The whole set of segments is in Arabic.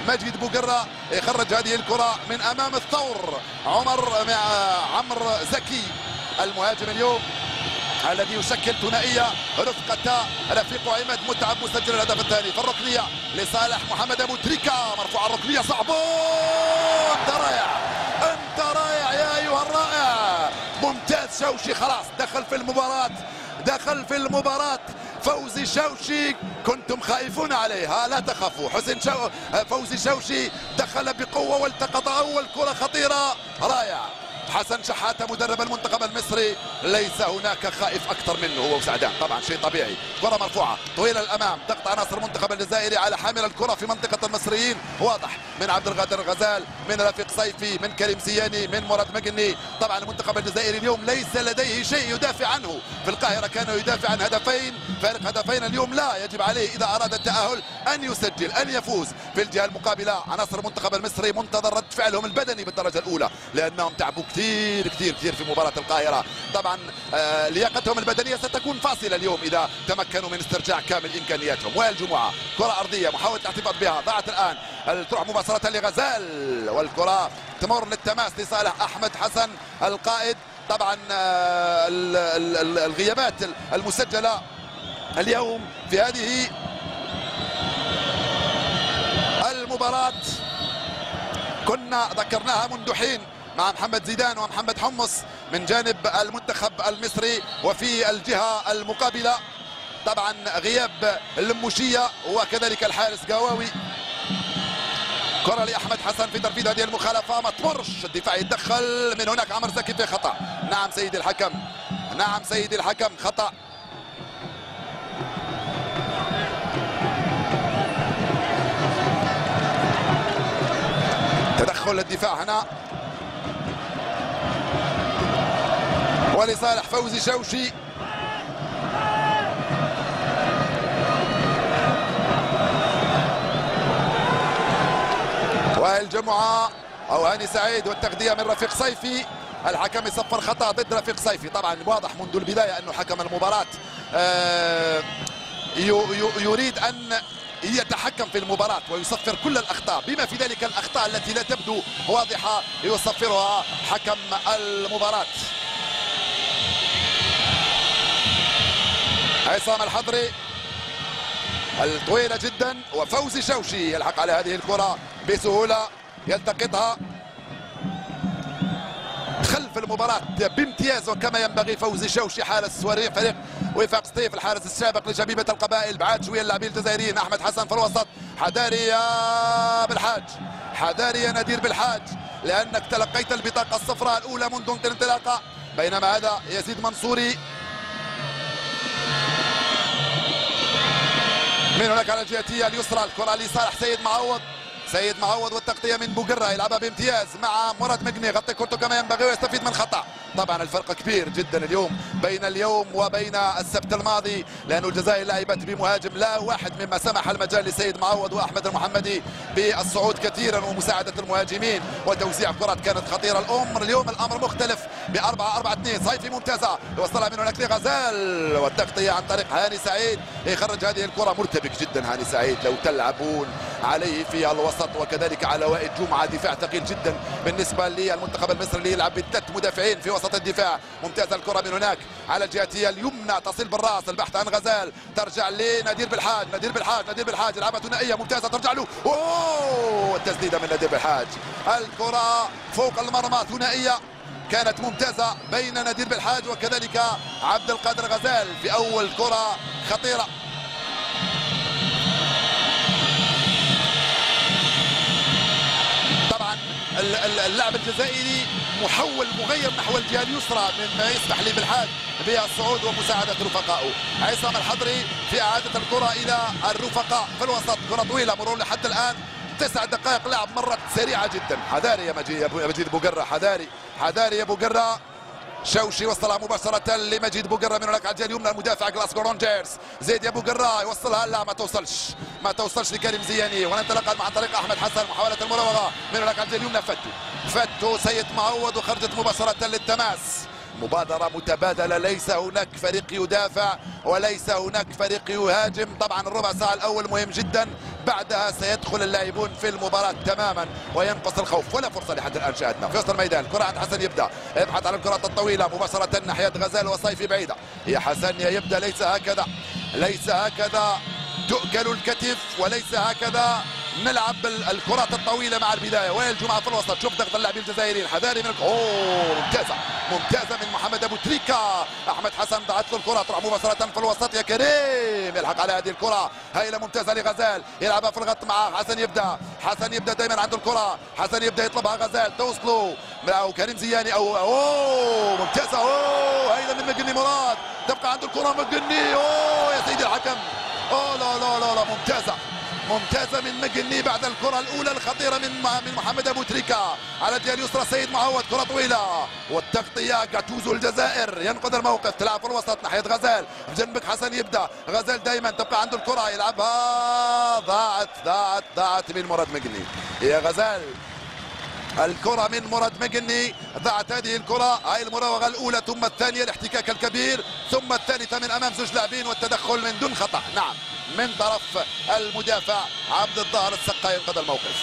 مجيد بوقرة يخرج هذه الكرة من امام الثور عمرو زكي المهاجم اليوم الذي يشكل ثنائيه رفقه رفيق عماد متعب مسجل الهدف الثاني في الركنيه لصالح محمد ابو تريكه مرفوعه الركنيه صعبه. انت رائع يا ايها الرائع، ممتاز شوشي، خلاص دخل في المباراه فوزي شوشي، كنتم خائفون عليها لا تخافوا. فوزي شوشي دخل بقوه والتقط اول كره خطيره، رائع. حسن شحاته مدرب المنتخب المصري ليس هناك خائف اكثر منه هو وسعدان، طبعا شيء طبيعي. كره مرفوعه طويله الامام، ضغط عناصر المنتخب الجزائري على حامل الكره في منطقه المصريين واضح، من عبد القادر الغزال، من رفيق صيفي، من كريم سياني، من مراد مقني. طبعا المنتخب الجزائري اليوم ليس لديه شيء يدافع عنه، في القاهره كانوا يدافع عن هدفين، فارق هدفين. اليوم لا، يجب عليه اذا اراد التاهل ان يسجل، ان يفوز. في الجهه المقابله عناصر المنتخب المصري منتظر رد فعلهم البدني بالدرجه الاولى، لانهم تعبوا كثير في مباراة القاهرة. طبعا لياقتهم البدنية ستكون فاصلة اليوم إذا تمكنوا من استرجاع كامل إمكانياتهم. والجمعة كرة أرضية محاولة الاحتفاظ بها، ضاعت الآن، تروح مباشرة لغزال والكرة تمر للتماس لصالح أحمد حسن القائد. طبعا الغيابات المسجلة اليوم في هذه المباراة كنا ذكرناها منذ حين مع محمد زيدان ومحمد حمص من جانب المنتخب المصري. وفي الجهة المقابلة طبعا غياب اللموشية وكذلك الحارس قواوي. كرة لأحمد حسن في تنفيذ هذه المخالفة، ما تمرش، الدفاع يتدخل من هناك. عمر زكي في خطأ، نعم سيدي الحكم، خطأ. تدخل الدفاع هنا ولصالح فوزي شوشي. وائل جمعة او هاني سعيد والتغذية من رفيق صيفي. الحكم يصفر خطأ ضد رفيق صيفي. طبعا واضح منذ البداية انه حكم المباراة يريد ان يتحكم في المباراة ويصفر كل الأخطاء، بما في ذلك الأخطاء التي لا تبدو واضحة يصفرها حكم المباراة. عصام الحضري الطويلة جدا، وفوزي شوشي يلحق على هذه الكرة بسهولة، يلتقطها خلف المباراة بامتياز وكما ينبغي. فوزي شوشي حارس فريق وفاق سطيف، الحارس السابق لشبيبة القبائل. بعد شوية اللاعبين الجزائريين. أحمد حسن في الوسط، حذاري يا بالحاج، حذاري يا نادير بالحاج، لأنك تلقيت البطاقة الصفراء الأولى منذ انطلاقة. بينما هذا يزيد منصوري من هناك على الجهة اليسرى، الكرة لصالح سيد معوض والتغطية من بوقرة، يلعبها بامتياز مع مراد مقني، يغطي كرته كما ينبغي ويستفيد من خطأ. طبعا الفرق كبير جدا اليوم بين اليوم وبين السبت الماضي، لأن الجزائر لعبت بمهاجم لا واحد، مما سمح المجال لسيد معوض وأحمد المحمدي بالصعود كثيرا ومساعدة المهاجمين وتوزيع كرات كانت خطيرة. اليوم الأمر مختلف ب4-4-2. صيفي ممتازة يوصلها من هناك لغزال، والتغطية عن طريق هاني سعيد يخرج هذه الكرة. مرتبك جدا هاني سعيد، لو تلعبون عليه في الوسط، وكذلك على وائل جمعة، دفاع ثقيل جدا بالنسبة للمنتخب المصري اللي يلعب بثلاث مدافعين في وسط الدفاع. ممتازة الكرة من هناك على الجهة اليمنى، تصل بالراس، البحث عن غزال، ترجع لنادير بالحاج، نادير بالحاج يلعبها ثنائية ممتازة، ترجع له، التسديدة من نادير بالحاج. الكرة فوق المرمى، ثنائية كانت ممتازة بين نادير بالحاج وكذلك عبد القادر غزال في أول كرة خطيرة. اللاعب الجزائري مغير نحو الجهه اليسرى، مما يسمح لي بالحاج بالصعود ومساعده رفقائه. عصام الحضري في اعاده الكره الى الرفقاء في الوسط، كره طويله، مرور لحد الان 9 دقائق لعب، مرت سريعه جدا. حذاري يا مجيد بوقرة، حذاري يا بوقرة. شوشي وصلها مباشرة لمجيد بوقرة من هناك على الجهة اليمنى، المدافع جلاسكو رونجرز. زيد يا بوقرة يوصلها، لا ما توصلش لكريم زياني، وننطلق عن طريق أحمد حسن، محاولة المراوغة من هناك على الجهة اليمنى. فتو سيد معوض وخرجت مباشرة للتماس. مبادرة متبادلة، ليس هناك فريق يدافع وليس هناك فريق يهاجم. طبعا الربع ساعة الأول مهم جدا بعدها سيدخل اللاعبون في المباراة تماما وينقص الخوف. ولا فرصة لحد الآن شاهدنا في وسط الميدان. الكرة عند حسن يبدأ يبحث عن الكرات الطويلة مباشرة ناحية غزال وصيفي بعيدة. يا حسن يا يبدأ، ليس هكذا، ليس هكذا تؤكل الكتف، وليس هكذا نلعب الكرات الطويله مع البدايه. وائل جمعه في الوسط، شوف ضغط اللاعبين الجزائريين، حذاري من ممتازه ممتازه من محمد ابو تريكه. احمد حسن ضاعت له الكره، تروح مباشره في الوسط. يا كريم يلحق على هذه الكره هايله ممتازه لغزال، يلعبها في الغط مع حسن يبدا. حسن يبدا دائما عنده الكره، حسن يبدا يطلبها غزال توصلوا او كريم زياني او ممتازه. هايله من مقني مراد، تبقى عنده الكره مقني. يا سيدي الحكم، لا لا لا لا ممتازه ممتازة من مقني بعد الكرة الأولى الخطيرة من محمد أبو تريكة على الجهة اليسرى. سيد معوض، كرة طويلة والتغطية. جاتوزو الجزائر ينقذ الموقف، تلعب في الوسط ناحية غزال، بجنبك حسن يبدأ. غزال دائما تبقى عنده الكرة، يلعبها ضاعت من مراد مقني. يا غزال الكرة من مراد مقني، ضاعت هذه الكرة. هاي المراوغة الأولى ثم الثانية، الاحتكاك الكبير، ثم الثالثة من أمام زوج لاعبين والتدخل من دون خطأ. نعم من طرف المدافع عبد الظاهر السقا ينقذ الموقف.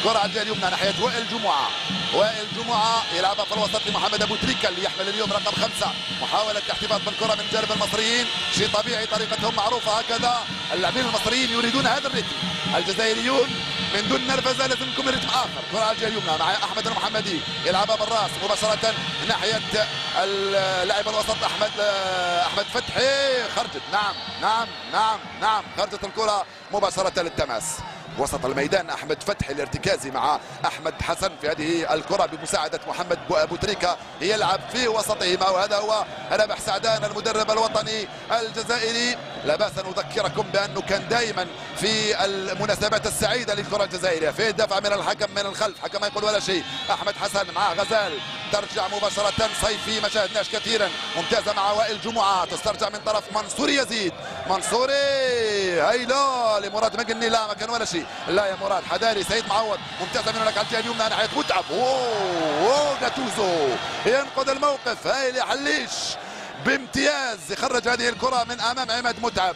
كرة على الجهة اليمنى ناحية وائل جمعة. وائل جمعة يلعبها في الوسط لمحمد أبو تريكة اللي يحمل اليوم رقم 5. محاولة الاحتفاظ بالكرة من جانب المصريين، شيء طبيعي، طريقتهم معروفة هكذا. اللاعبين المصريين يريدون هذا الريتم، الجزائريون من دون نرفزة لازم لكم رتم آخر. كرة على الجهة اليمنى مع أحمد المحمدي، يلعبها بالراس مباشرة ناحية اللاعب الوسط أحمد فتحي. خرجت، نعم خرجت الكرة مباشرة للتماس. وسط الميدان أحمد فتحي الارتكازي مع أحمد حسن في هذه الكرة بمساعدة محمد أبو تريكة، يلعب في وسطهما، وهذا هو رابح سعدان المدرب الوطني الجزائري. لا بأس أن أذكركم بأنه كان دائما في المناسبات السعيدة للكرة الجزائرية في دفع من الحكم من الخلف، حكم ما يقول ولا شيء. أحمد حسن مع غزال، ترجع مباشرة صيفي، ما شاهدناش كثيرا، ممتازة مع وائل جمعة، تسترجع من طرف منصوري يزيد. منصوري هيلا لمراد مقني، لا ما كان ولا شيء، لا يا مراد حذاري. سيد معوض ممتازة من هناك على الجهة اليمنى ناحية متعب. جاتوزو ينقذ الموقف. هايل يا حليش بامتياز، يخرج هذه الكرة من أمام عماد متعب.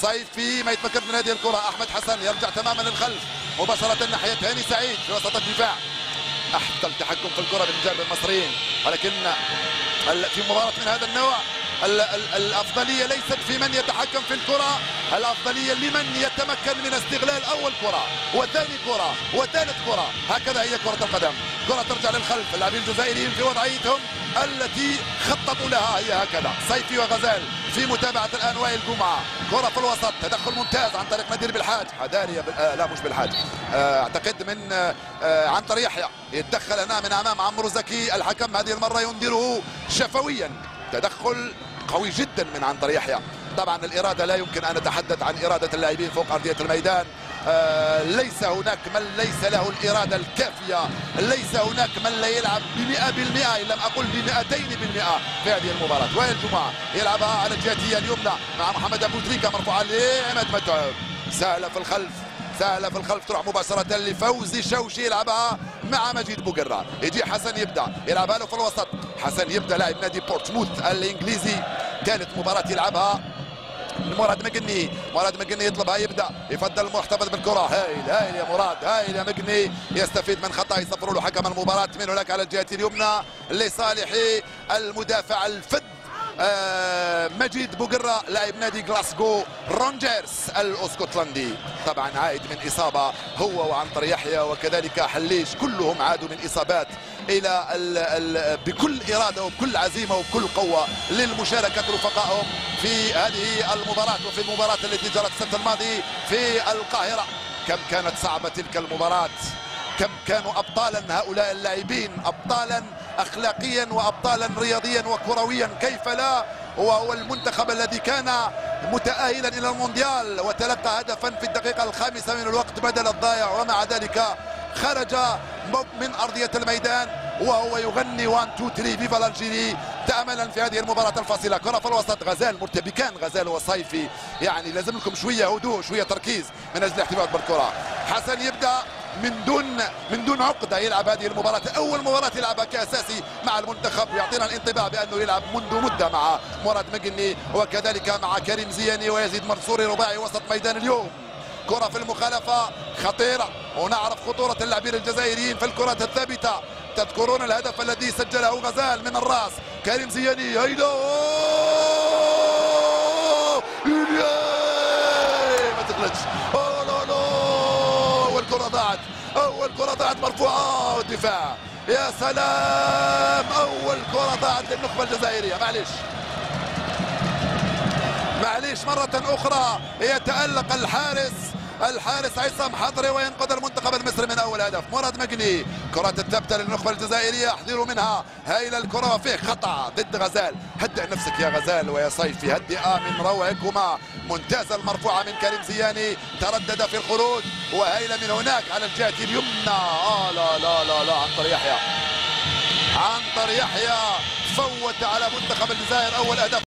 صيفي ما يتمكن من هذه الكرة. أحمد حسن يرجع تماما للخلف مباشرة ناحية هاني سعيد في وسط الدفاع. أحسن التحكم في الكرة من جانب المصريين، ولكن في مباراة من هذا النوع الأفضلية ليست في من يتحكم في الكرة، الأفضلية لمن يتمكن من استغلال أول كرة وثاني كرة وثالث كرة. هكذا هي كرة القدم، كرة ترجع للخلف. اللاعبين الجزائريين في وضعيتهم التي خططوا لها هي هكذا. صيفي وغزال في متابعة الآن وائل جمعة، كرة في الوسط، تدخل ممتاز عن طريق نادر بالحاج. حذاري لا مش بالحاج، اعتقد من عنتر يحيى، يتدخل هنا من امام عمرو زكي. الحكم هذه المرة ينذره شفويا، تدخل قوي جدا من عنتر يحيى. طبعا الإرادة لا يمكن أن نتحدث عن إرادة اللاعبين فوق أرضية الميدان. ليس هناك من ليس له الإرادة الكافية، ليس هناك من لا يلعب ب100%، إن لم أقل ب200% في هذه المباراة. وائل جمعة يلعبها على الجهة اليمنى مع محمد أبو تريكة، مرفوعة لعماد متعب، سهلة في الخلف، سهلة في الخلف، تروح مباشرة لفوزي شوشي، يلعبها مع مجيد بوقرة. يجي حسن يبدأ يلعبها له في الوسط. حسن يبدأ لاعب نادي بورتموث الإنجليزي، ثالث مباراة يلعبها. مراد مقني، مراد مقني يطلبها، يبدا يفضل المحتفظ بالكره. هايل هايل يا مراد، هايل يا مقني، يستفيد من خطا يصفر له حكم المباراه. من هناك على الجهه اليمنى لصالح المدافع الفذ مجيد بوقرة، لاعب نادي غلاسكو رونجرز الاسكتلندي. طبعا عائد من اصابه هو وعنتر يحيى وكذلك حليش، كلهم عادوا من اصابات الى بكل اراده وبكل عزيمه وبكل قوه للمشاركه رفقائهم في هذه المباراه وفي المباراه التي جرت السبت الماضي في القاهره. كم كانت صعبه تلك المباراه، كم كانوا ابطالا هؤلاء اللاعبين، ابطالا اخلاقيا وابطالا رياضيا وكرويا، كيف لا؟ وهو المنتخب الذي كان متأهلا الى المونديال وتلقى هدفا في الدقيقه الخامسه من الوقت بدل الضائع، ومع ذلك خرج من ارضيه الميدان وهو يغني 1 2 3 فيفا الجيري تاملا في هذه المباراه الفاصله. كره في الوسط، غزال مرتبكان، غزال وصيفي، يعني لازم لكم شويه هدوء شويه تركيز من اجل الاحتفاظ بالكره. حسن يبدا من دون عقده، يلعب هذه المباراه اول مباراه يلعبها كاساسي مع المنتخب، يعطينا الانطباع بانه يلعب منذ مده مع مراد مقني وكذلك مع كريم زياني ويزيد منصوري، رباعي وسط ميدان اليوم. كرة في المخالفة خطيرة، ونعرف خطورة اللاعبين الجزائريين في الكرات الثابتة. تذكرون الهدف الذي سجله غزال من الراس، كريم زياني هيدا ما تغلطش. اول كرة ضاعت، اول كرة ضاعت مرفوعة والدفاع. يا سلام، اول كرة ضاعت للنخبة الجزائرية. معليش مرة أخرى يتألق الحارس عصام حضري وينقذ المنتخب المصري من أول هدف. مراد مقني، كرة الثابتة للنخبة الجزائرية، احذروا منها. هايلة الكرة وفيه خطأ ضد غزال. هدئ نفسك يا غزال ويا صيفي، هدئ من روعكما. ممتازة المرفوعة من كريم زياني، تردد في الخروج، وهايلة من هناك على الجهة اليمنى. لا لا لا لا، عنتر يحيى فوت على منتخب الجزائر أول هدف.